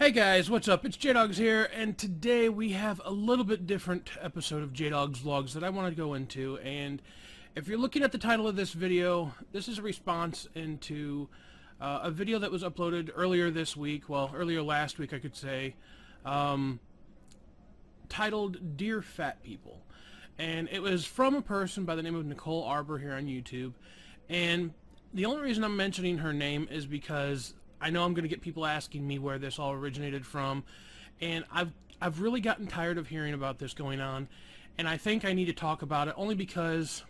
Hey guys, what's up? It's JDawgs here, and today we have a little bit different episode of JDawgs Vlogs that I want to go into. And if you're looking at the title of this video, this is a response into a video that was uploaded earlier this week, well, earlier last week I could say, titled Dear Fat People. And it was from a person by the name of Nicole Arbor here on YouTube. And the only reason I'm mentioning her name is because I know I'm going to get people asking me where this all originated from, and I've really gotten tired of hearing about this going on, and I think I need to talk about it only because,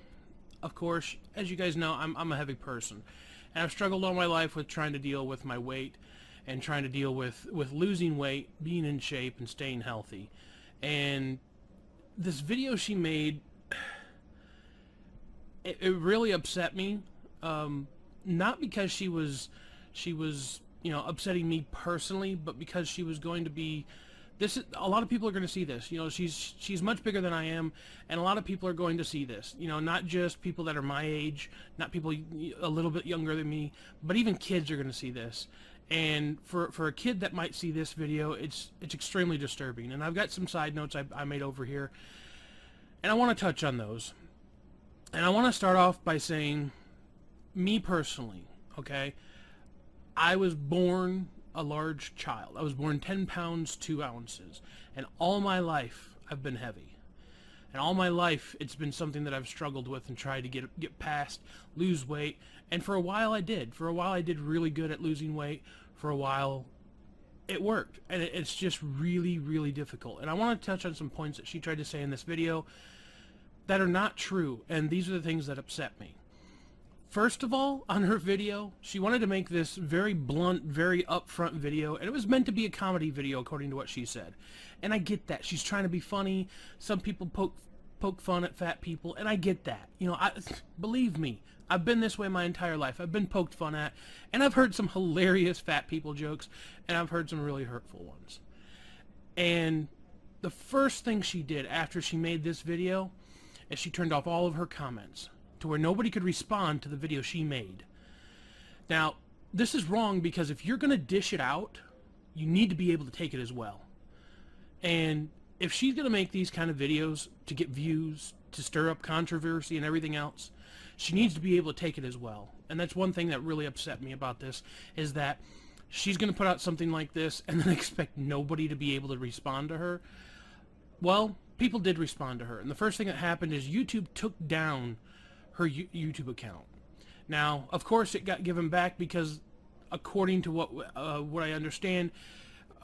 of course, as you guys know, I'm a heavy person, and I've struggled all my life with trying to deal with my weight and trying to deal with losing weight, being in shape, and staying healthy. And this video she made, it really upset me, not because she was you know, upsetting me personally, but because she was going to be, a lot of people are going to see this. You know, she's much bigger than I am, and a lot of people are going to see this. You know, not just people that are my age, not people a little bit younger than me, but even kids are going to see this. And for a kid that might see this video, it's extremely disturbing. And I've got some side notes I made over here, and I want to touch on those. And I want to start off by saying, me personally, okay, I was born a large child. I was born 10 pounds 2 ounces, and all my life I've been heavy. And all my life it's been something that I've struggled with and tried to get past, lose weight. And for a while I did. For a while I did really good at losing weight. For a while it worked. And it's just really, really difficult. And I want to touch on some points that she tried to say in this video that are not true. And these are the things that upset me. First of all, on her video, she wanted to make this very blunt, very upfront video, and it was meant to be a comedy video, according to what she said. And I get that. She's trying to be funny. Some people poke fun at fat people, and I get that. You know, believe me, I've been this way my entire life. I've been poked fun at, and I've heard some hilarious fat people jokes, and I've heard some really hurtful ones. And the first thing she did after she made this video is she turned off all of her comments, to where nobody could respond to the video she made. Now, this is wrong because if you're going to dish it out, you need to be able to take it as well. And if she's going to make these kind of videos to get views, to stir up controversy and everything else, she needs to be able to take it as well. And that's one thing that really upset me about this, is that she's going to put out something like this and then expect nobody to be able to respond to her. Well, people did respond to her. And the first thing that happened is YouTube took down her YouTube account. Now, of course, it got given back because, according to what I understand,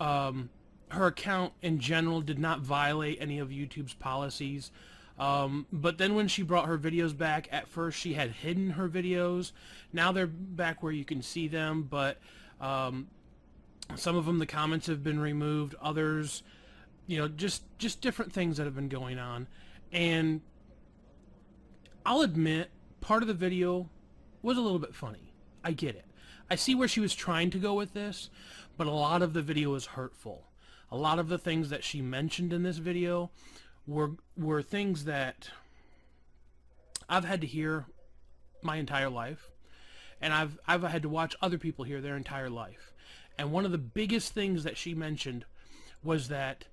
her account in general did not violate any of YouTube's policies. But then when she brought her videos back, at first she had hidden her videos. Now they're back where you can see them, but some of them, the comments have been removed. Others, you know, just different things that have been going on. And I'll admit, part of the video was a little bit funny. I get it. I see where she was trying to go with this, but a lot of the video was hurtful. A lot of the things that she mentioned in this video were things that I've had to hear my entire life, and I've had to watch other people hear their entire life. And one of the biggest things that she mentioned was that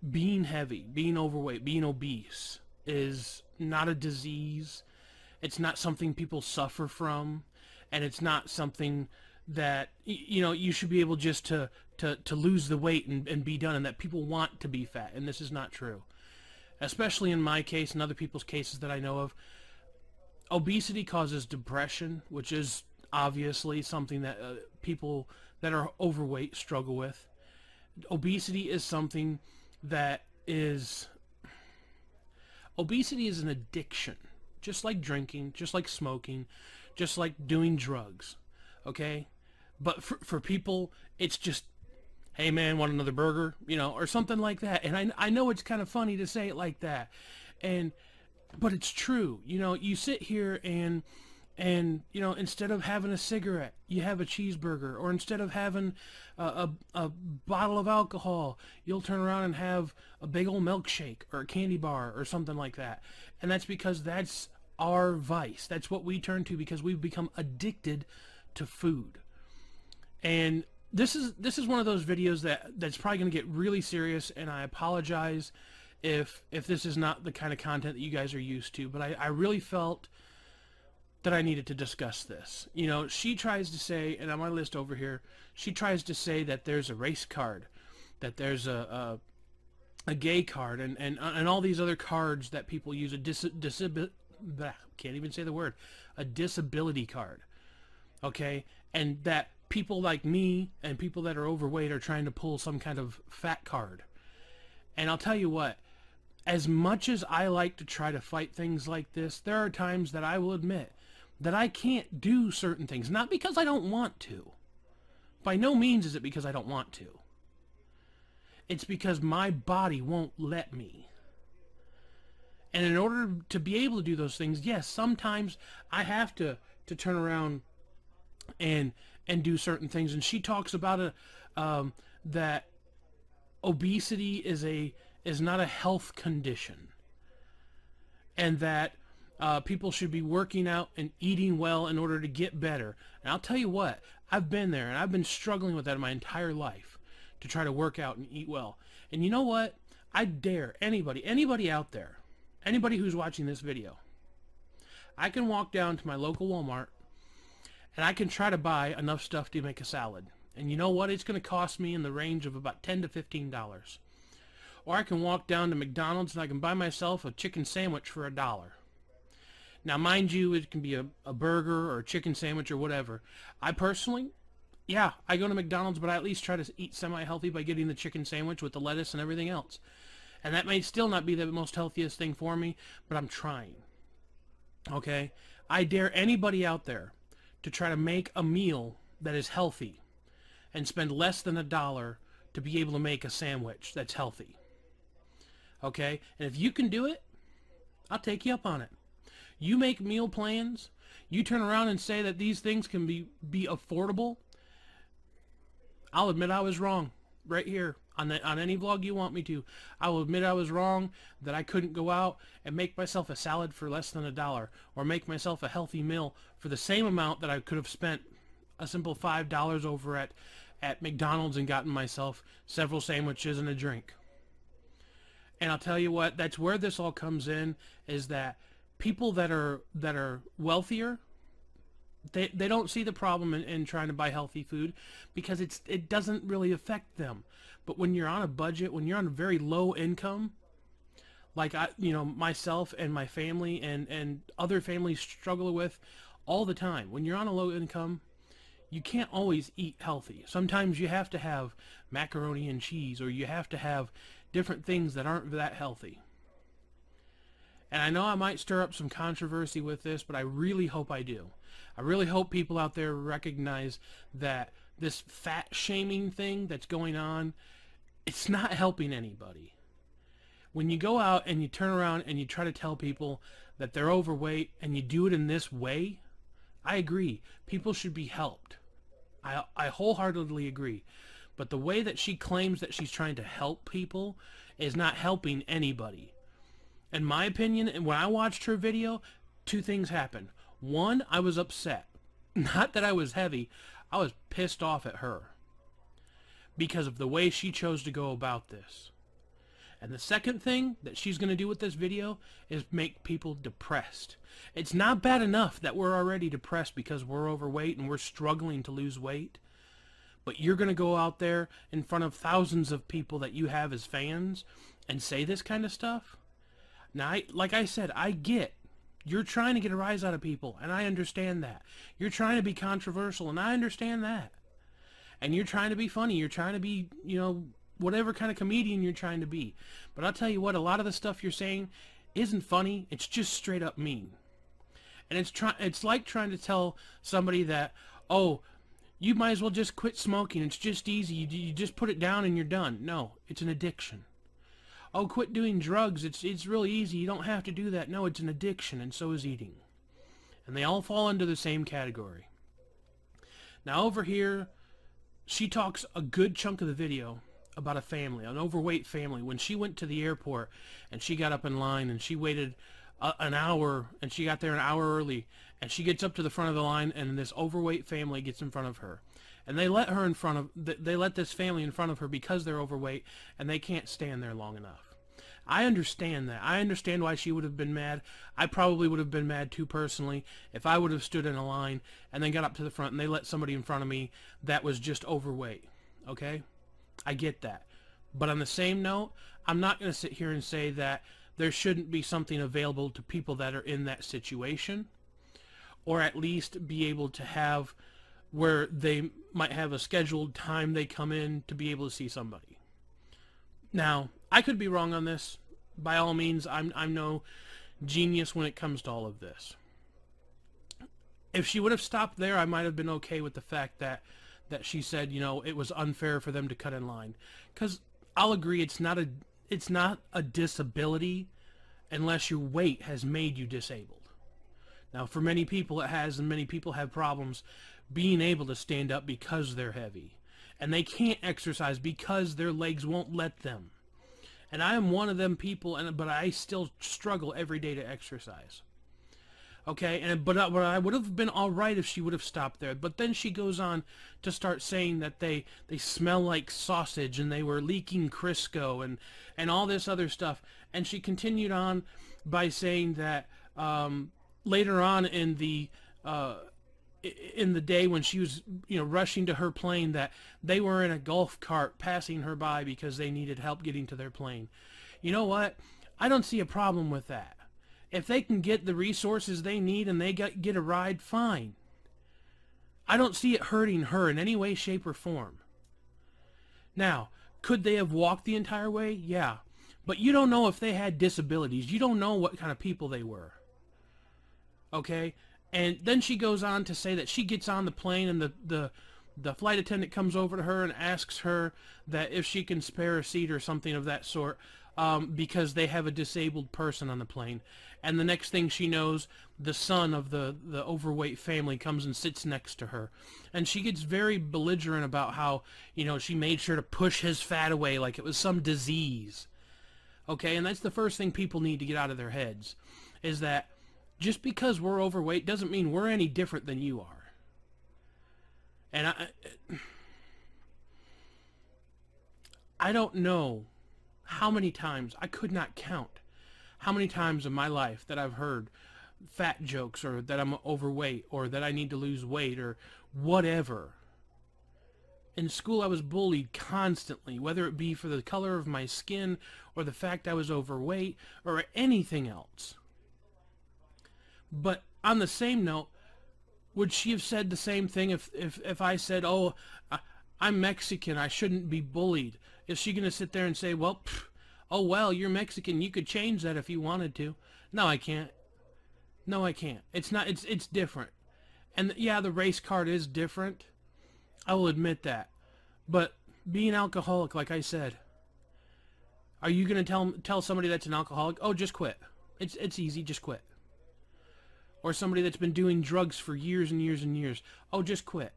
being heavy, being overweight, being obese is not a disease. It's not something people suffer from, and it's not something that, you know, you should be able just to lose the weight and be done, and that people want to be fat. And this is not true. Especially in my case and other people's cases that I know of, obesity causes depression, which is obviously something that people that are overweight struggle with. Obesity is something that is... Obesity is an addiction, just like drinking, just like smoking, just like doing drugs, okay? But for people, it's just, hey man, want another burger, you know, or something like that. And I know it's kind of funny to say it like that, but it's true. You know, you sit here and you know, instead of having a cigarette, you have a cheeseburger, or instead of having a bottle of alcohol, you'll turn around and have a big old milkshake or a candy bar or something like that. And that's because that's our vice. That's what we turn to because we've become addicted to food. And this is one of those videos that's probably going to get really serious, and I apologize if this is not the kind of content that you guys are used to, but I really felt that I needed to discuss this. You know, she tries to say, and on my list over here, she tries to say that there's a race card, that there's a gay card, and all these other cards that people use, can't even say the word, a disability card, okay? And that people like me and people that are overweight are trying to pull some kind of fat card. And I'll tell you what, as much as I like to try to fight things like this, there are times that I will admit that I can't do certain things, not because I don't want to. By no means is it because I don't want to. It's because my body won't let me. And in order to be able to do those things, yes, sometimes I have to turn around and do certain things. And she talks about that obesity is not a health condition, and that people should be working out and eating well in order to get better. And I'll tell you what, I've been there, and I've been struggling with that my entire life, to try to work out and eat well. And you know what? I dare anybody out there, anybody who's watching this video, I can walk down to my local Walmart and I can try to buy enough stuff to make a salad. And you know what? It's going to cost me in the range of about $10 to $15. Or I can walk down to McDonald's and I can buy myself a chicken sandwich for $1. Now, mind you, it can be a burger or a chicken sandwich or whatever. I personally, yeah, I go to McDonald's, but I at least try to eat semi-healthy by getting the chicken sandwich with the lettuce and everything else. And that may still not be the most healthiest thing for me, but I'm trying. Okay? I dare anybody out there to try to make a meal that is healthy and spend less than $1 to be able to make a sandwich that's healthy. Okay? And if you can do it, I'll take you up on it. You make meal plans, you turn around and say that these things can be affordable, I'll admit I was wrong right here on any vlog you want me to. I will admit I was wrong, that I couldn't go out and make myself a salad for less than $1, or make myself a healthy meal for the same amount that I could have spent a simple $5 over at McDonald's and gotten myself several sandwiches and a drink. And I'll tell you what, that's where this all comes in, is that people that are wealthier, they don't see the problem in trying to buy healthy food, because it doesn't really affect them. But when you're on a budget, when you're on a very low income, like myself and my family and other families struggle with all the time, when you're on a low income, you can't always eat healthy. Sometimes you have to have macaroni and cheese, or you have to have different things that aren't that healthy. And I know I might stir up some controversy with this, but I really hope I do. I really hope people out there recognize that this fat shaming thing that's going on, it's not helping anybody. When you go out and you turn around and you try to tell people that they're overweight and you do it in this way, I agree. People should be helped. I wholeheartedly agree. But the way that she claims that she's trying to help people is not helping anybody. In my opinion, and when I watched her video, two things happened. One, I was upset. Not that I was heavy. I was pissed off at her because of the way she chose to go about this. And the second thing that she's going to do with this video is make people depressed. It's not bad enough that we're already depressed because we're overweight and we're struggling to lose weight. But you're going to go out there in front of thousands of people that you have as fans and say this kind of stuff? Now, like I said, I get you're trying to get a rise out of people, and I understand that. You're trying to be controversial, and I understand that. And you're trying to be funny. You're trying to be, whatever kind of comedian you're trying to be. But I'll tell you what, a lot of the stuff you're saying isn't funny. It's just straight up mean. And it's like trying to tell somebody that, oh, you might as well just quit smoking. It's just easy. You just put it down and you're done. No, it's an addiction. Oh, quit doing drugs. It's really easy. You don't have to do that. No, it's an addiction, and so is eating. And they all fall into the same category. Now over here, she talks a good chunk of the video about a family, an overweight family. When she went to the airport and she got up in line and she waited an hour, and she got there an hour early, And she gets up to the front of the line, and this overweight family gets in front of her. And they let her in front of, they let this family in front of her because they're overweight, and they can't stand there long enough. I understand that. I understand why she would have been mad. I probably would have been mad too personally if I would have stood in a line and then got up to the front and they let somebody in front of me that was just overweight. Okay? I get that. But on the same note, I'm not going to sit here and say that there shouldn't be something available to people that are in that situation, or at least be able to have where they might have a scheduled time they come in to be able to see somebody. Now, I could be wrong on this. By all means, I'm no genius when it comes to all of this. If she would have stopped there, I might have been okay with the fact that she said, you know, it was unfair for them to cut in line. Because I'll agree, it's not a disability unless your weight has made you disabled. Now, for many people it has, and many people have problems being able to stand up because they're heavy. And they can't exercise because their legs won't let them. And I am one of them people, but I still struggle every day to exercise. Okay, but I would have been all right if she would have stopped there. But then she goes on to start saying that they smell like sausage and they were leaking Crisco and all this other stuff. And she continued on by saying that later on in the day when she was, you know, rushing to her plane, that they were in a golf cart passing her by because they needed help getting to their plane. You know what? I don't see a problem with that. If they can get the resources they need and they get a ride, fine. I don't see it hurting her in any way, shape, or form. Now, could they have walked the entire way? Yeah. But you don't know if they had disabilities. You don't know what kind of people they were. Okay? And then she goes on to say that she gets on the plane and the flight attendant comes over to her and asks her that if she can spare a seat or something of that sort, because they have a disabled person on the plane. And the next thing she knows, the son of the overweight family comes and sits next to her. And she gets very belligerent about how, you know, she made sure to push his fat away like it was some disease. Okay, and that's the first thing people need to get out of their heads, is that just because we're overweight doesn't mean we're any different than you are. And I don't know how many times, I could not count how many times in my life that I've heard fat jokes, or that I'm overweight, or that I need to lose weight, or whatever. In school I was bullied constantly, whether it be for the color of my skin, or the fact I was overweight, or anything else. But on the same note, would she have said the same thing if I said, oh, I'm Mexican, I shouldn't be bullied? Is she going to sit there and say, well, oh, well, you're Mexican, you could change that if you wanted to? No, I can't. No, I can't. It's not, it's different. And yeah, the race card is different. I will admit that. But being alcoholic, like I said, are you going to tell somebody that's an alcoholic, oh, just quit? It's easy, just quit. Or somebody that's been doing drugs for years and years and years, oh, just quit.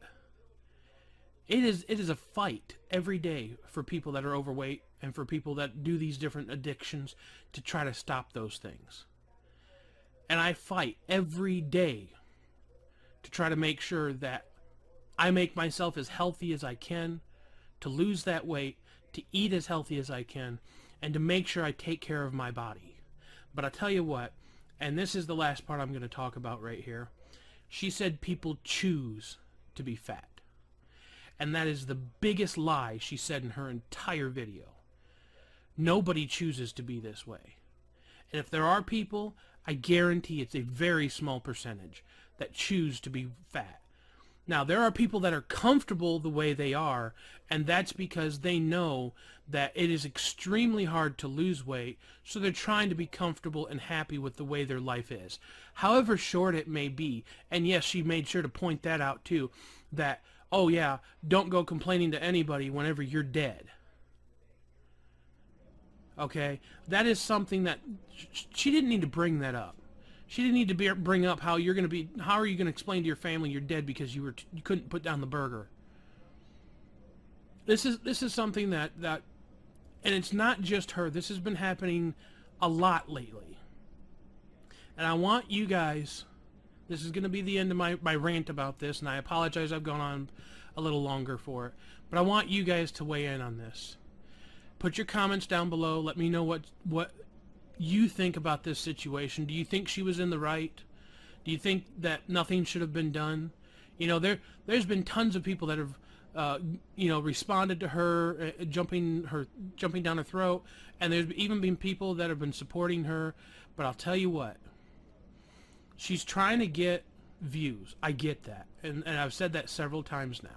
It is a fight every day for people that are overweight and for people that do these different addictions to try to stop those things. And I fight every day to try to make sure that I make myself as healthy as I can, to lose that weight, to eat as healthy as I can, and to make sure I take care of my body. But I tell you what, and this is the last part I'm going to talk about right here, she said people choose to be fat. And that is the biggest lie she said in her entire video. Nobody chooses to be this way. And if there are people, I guarantee it's a very small percentage that choose to be fat. Now, there are people that are comfortable the way they are, and that's because they know that it is extremely hard to lose weight, so they're trying to be comfortable and happy with the way their life is, however short it may be. And yes, she made sure to point that out too, that, oh yeah, don't go complaining to anybody whenever you're dead. Okay? That is something that she didn't need to bring that up. She didn't need to bring up how are you going to explain to your family you're dead because you couldn't put down the burger. This is something that and it's not just her. This has been happening a lot lately. And I want you guys This is going to be the end of my rant about this, and I apologize I've gone on a little longer for it. But I want you guys to weigh in on this. Put your comments down below. Let me know what you think about this situation. Do you think she was in the right? Do you think that nothing should have been done? You know, there's been tons of people that have you know, responded to her, jumping down her throat, and there's even been people that have been supporting her. But I'll tell you what, she's trying to get views. I get that, and I've said that several times now.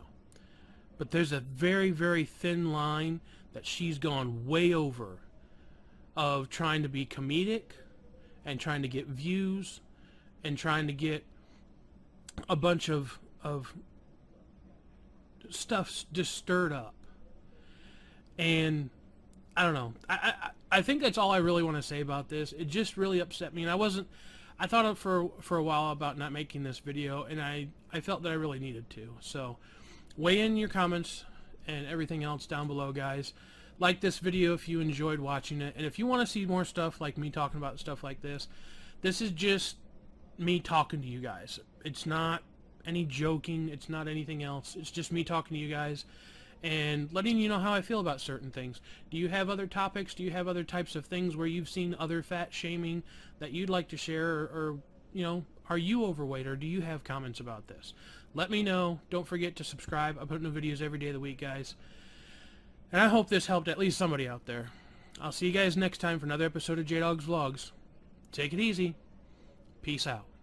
But there's a very, very thin line that she's gone way over, of trying to be comedic and trying to get views and trying to get a bunch of stuff just stirred up. And I don't know. I think that's all I really want to say about this. It just really upset me, and I thought for a while about not making this video, and I felt that I really needed to. So weigh in your comments and everything else down below, guys. Like this video if you enjoyed watching it, and if you want to see more stuff like me talking about stuff like this is just me talking to you guys. It's not any joking, it's not anything else. It's just me talking to you guys and letting you know how I feel about certain things. Do you have other topics? Do you have other types of things where you've seen other fat shaming that you'd like to share, or you know, are you overweight, or do you have comments about this? Let me know. Don't forget to subscribe. I put new videos every day of the week, guys. And I hope this helped at least somebody out there. I'll see you guys next time for another episode of JDawgs Vlogs. Take it easy. Peace out.